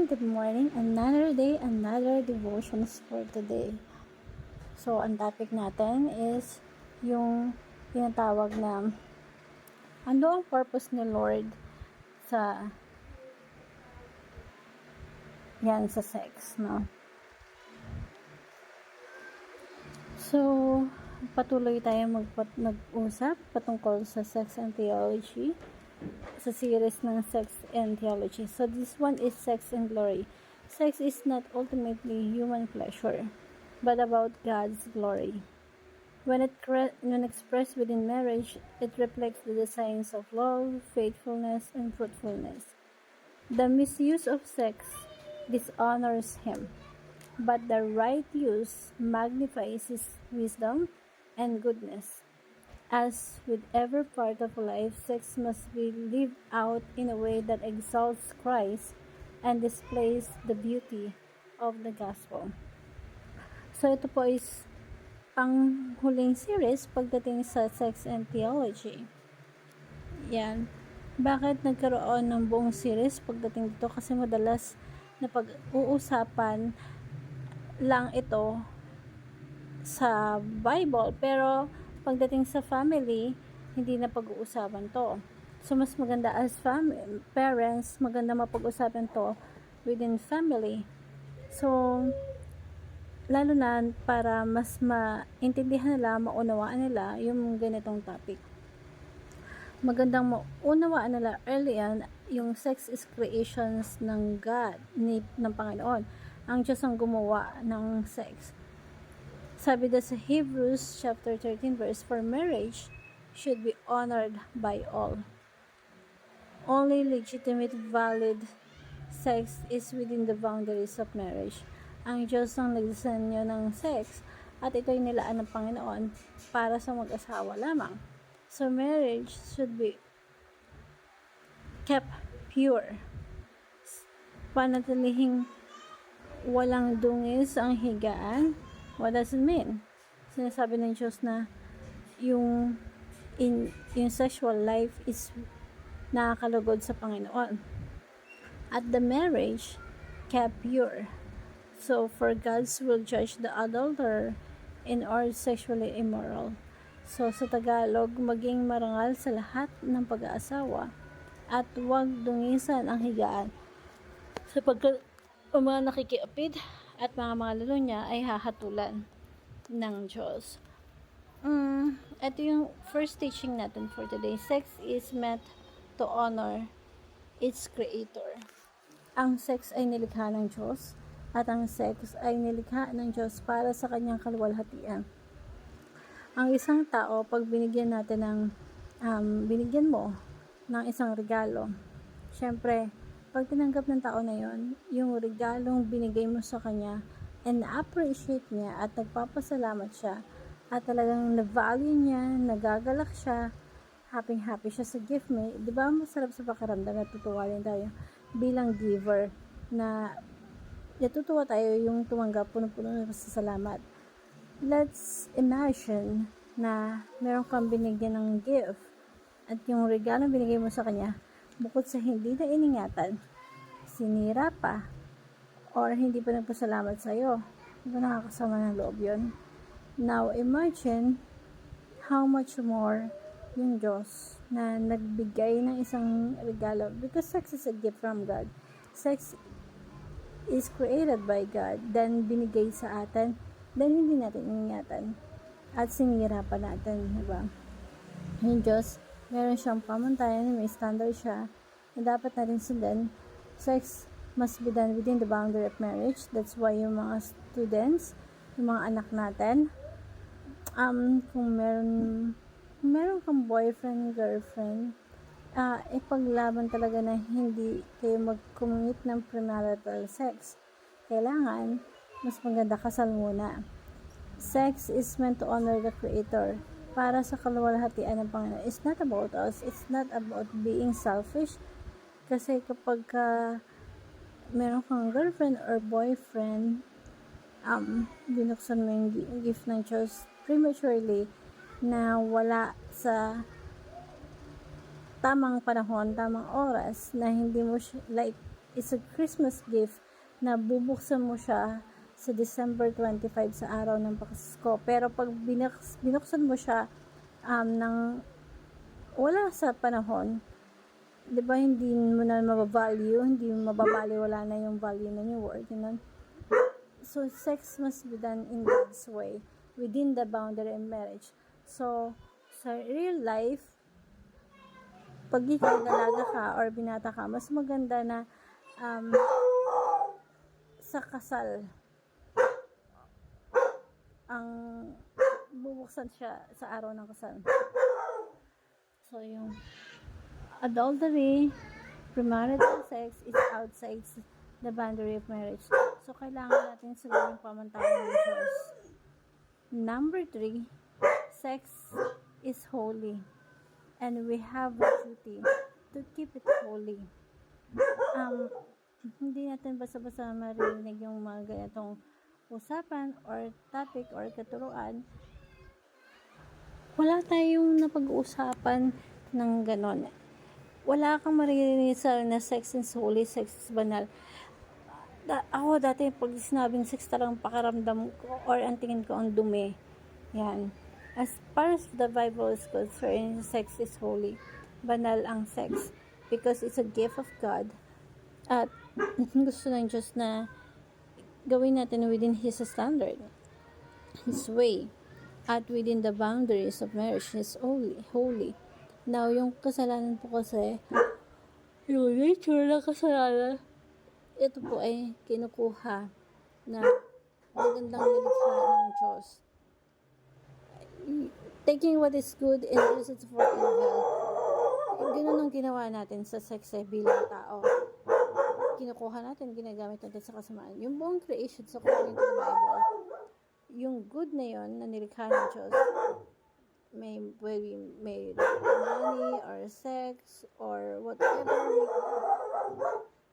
good morning. Another day, another devotions for today. So, ang topic natin is yung tinatawag na ano ang purpose ni Lord sa sex, no? So, patuloy tayo mag-usap patungkol sa sex and theology sa series ng Sex and Theology. So, this one is Sex and Glory. Sex is not ultimately human pleasure, but about God's glory. When expressed within marriage, it reflects the designs of love, faithfulness, and fruitfulness. The misuse of sex dishonors Him, but the right use magnifies His wisdom and goodness. As with every part of life, sex must be lived out in a way that exalts Christ and displays the beauty of the gospel. So ito po is ang huling series pagdating sa Sex and Theology. Yan. Bakit nagkaroon ng buong series pagdating dito? Kasi madalas na pag-uusapan lang ito sa Bible, pero pagdating sa family, hindi na pag-uusapan to. So, mas maganda as parents, maganda mapag-usapan to within family. So, lalo na para mas maintindihan nila, maunawaan nila yung ganitong topic. Magandang maunawaan nila early on, yung sex is creations ng God, ng Panginoon. Ang Diyos ang gumawa ng sex. Sabi daw sa Hebrews chapter 13 verse, for marriage should be honored by all. Only legitimate, valid sex is within the boundaries of marriage. Ang Diyos ang nagdisenyo ng sex at ito'y nilaan ng Panginoon para sa mag-asawa lamang. So marriage should be kept pure. Panatilihing walang dungis ang higaan. What does it mean? Sinasabi ng Diyos na yung sexual life is nakakalugod sa Panginoon. At the marriage kept pure. So, for God's will judge the adulterer or sexually immoral. So, sa Tagalog, maging marangal sa lahat ng pag-aasawa at huwag dungisan ang higaan. Sapagkat ang mga nakikiapid at mga lalo niya ay hahatulan ng Diyos. Ito yung first teaching natin for today. Sex is meant to honor its creator. Ang sex ay nilikha ng Diyos at ang sex ay nilikha ng Diyos para sa kanyang kaluwalhatian. Ang isang tao, pag binigyan binigyan mo ng isang regalo, syempre, pag tinanggap ng tao na yon, yung regalong binigay mo sa kanya, and na-appreciate niya at nagpapasalamat siya, at talagang na-value niya, nagagalak siya, happy siya sa gift mo, di ba masarap sa pakiramdam, natutuwa rin tayo bilang giver, na natutuwa tayo yung tumanggap, puno-puno ng pasasalamat. Let's imagine na meron kang binigyan ng gift, at yung regalong binigay mo sa kanya, bukod sa hindi na iningatan, sinira pa, or hindi pa nagpasalamat sa'yo, hindi ba nakakasama ng loob yun? Now, imagine how much more yung Diyos na nagbigay ng isang regalo, because sex is a gift from God. Sex is created by God, then binigay sa atin, then hindi natin iningatan, at sinira pa natin, diba? Yung Diyos, meron siyang pamantayan, may standard siya na dapat natin sundan. Sex must be done within the boundary of marriage. That's why yung mga students, yung mga anak natin, kung meron kang boyfriend, girlfriend, ipaglaban talaga na hindi kayo mag-commit ng premarital sex. Kailangan, mas maganda kasal muna. Sex is meant to honor the Creator para sa kaluwalhatian ng Panginoon. It's not about us. It's not about being selfish. Kasi kapag meron kang girlfriend or boyfriend, binuksan mo yung gift ng Diyos prematurely na wala sa tamang panahon, tamang oras, na hindi mo It's a Christmas gift na bubuksan mo siya sa December 25 sa araw ng Pasko. Pero pag binuksan mo siya ng wala sa panahon, 'di ba, hindi mo na mabavalue, hindi mo mababali, wala na yung value na yung word, yun. So, sex must be done in God's way, within the boundary of marriage. So, sa real life, pag ikaw dalaga ka or binata ka, mas maganda na sa kasal ang bubuksan siya sa araw ng kasal. So, yung adultery, premarital sex is outside the boundary of marriage. So, kailangan natin siguro yung pamantayan ng Diyos. Number 3, sex is holy. And we have a duty to keep it holy. Hindi natin basta-basta marinig yung mga ganitong usapan or topic or katuruan. Wala tayong napag-uusapan ng ganon. Wala kang maririnig sa na sex is holy, sex is banal. Ako dati, pag sinabing sex, talagang pakaramdam ko or ang tingin ko ang dumi. Yan. As far as the Bible is concerned, sex is holy. Banal ang sex. Because it's a gift of God. At gusto ng Diyos na gawin natin within His standard, His way. At within the boundaries of marriage, is holy. Now, yung kasalanan po kasi, yung nature ng kasalanan, ito po ay kinukuha na magandang nilikha ng Diyos. Taking what is good and use it for evil. Ganun ang ginawa natin sa sex bilang tao. Kinukuha natin, ginagamit natin sa kasamaan. Yung buong creation sa according to the Bible, yung good na yon na nilikha ng Diyos, may money or sex or whatever,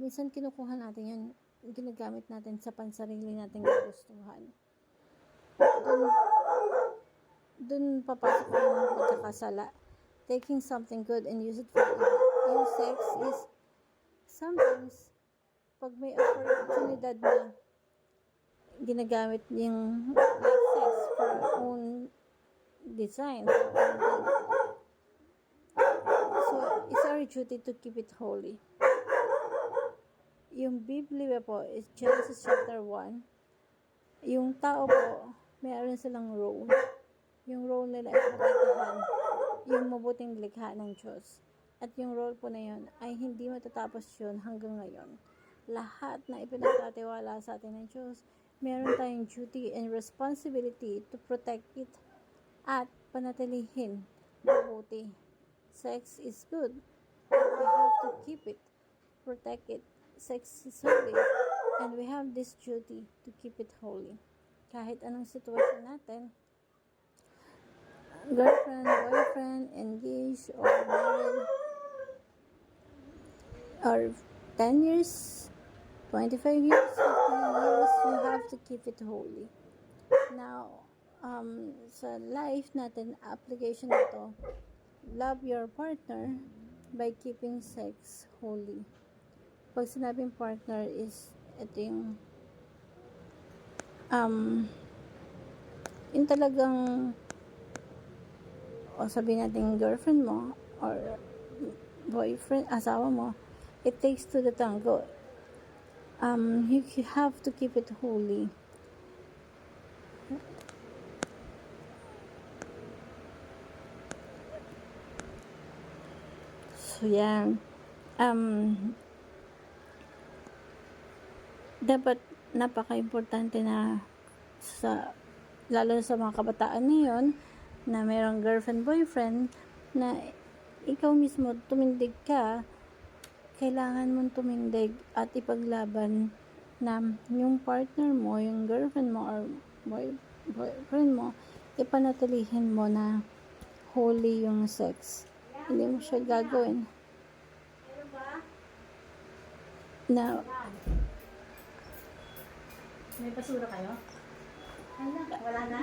minsan kinukuha natin yun, ginagamit natin sa pansarili nating gustuhan. Dun papasok yung pagkakasala. Taking something good and use it for evil. Yung sex is sometimes pag may opportunity na ginagamit yung like sex for own design. So, it's our duty to keep it holy. Yung Biblia po is Genesis chapter 1. Yung tao po, mayroon silang role. Yung role nila ay protektahan yung mabuting likha ng Diyos. At yung role po na yun ay hindi matatapos yun hanggang ngayon. Lahat na ipinagkatiwala sa atin ng Diyos, meron tayong duty and responsibility to protect it at panatilihin mabuti. Sex is good. We have to keep it, protect it. Sex is holy, and we have this duty to keep it holy. Kahit anong sitwasyon natin, girlfriend, boyfriend, engaged, or married, or 10 years, 25 years, 50 years, you have to keep it holy. Now, sa life natin, application nito, love your partner by keeping sex holy. Pag sinabing partner is, ito yung talagang, o sabihin natin girlfriend mo, or boyfriend, asawa mo, it takes two to tango. You have to keep it holy. So, yan. Dapat napaka-importante na lalo sa mga kabataan ngayon na mayroong girlfriend, boyfriend, na ikaw mismo tumindig ka, kailangan mong tumindig at ipaglaban na yung partner mo, yung girlfriend mo or boyfriend mo, ipanatilihin mo na holy yung sex. Hindi mo siya gagawin na may basura kayo? Wala na?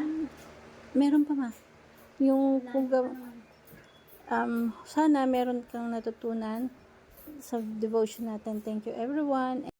meron pa ma. Yung kung sana meron kang natutunan sa devotion natin. Thank you everyone.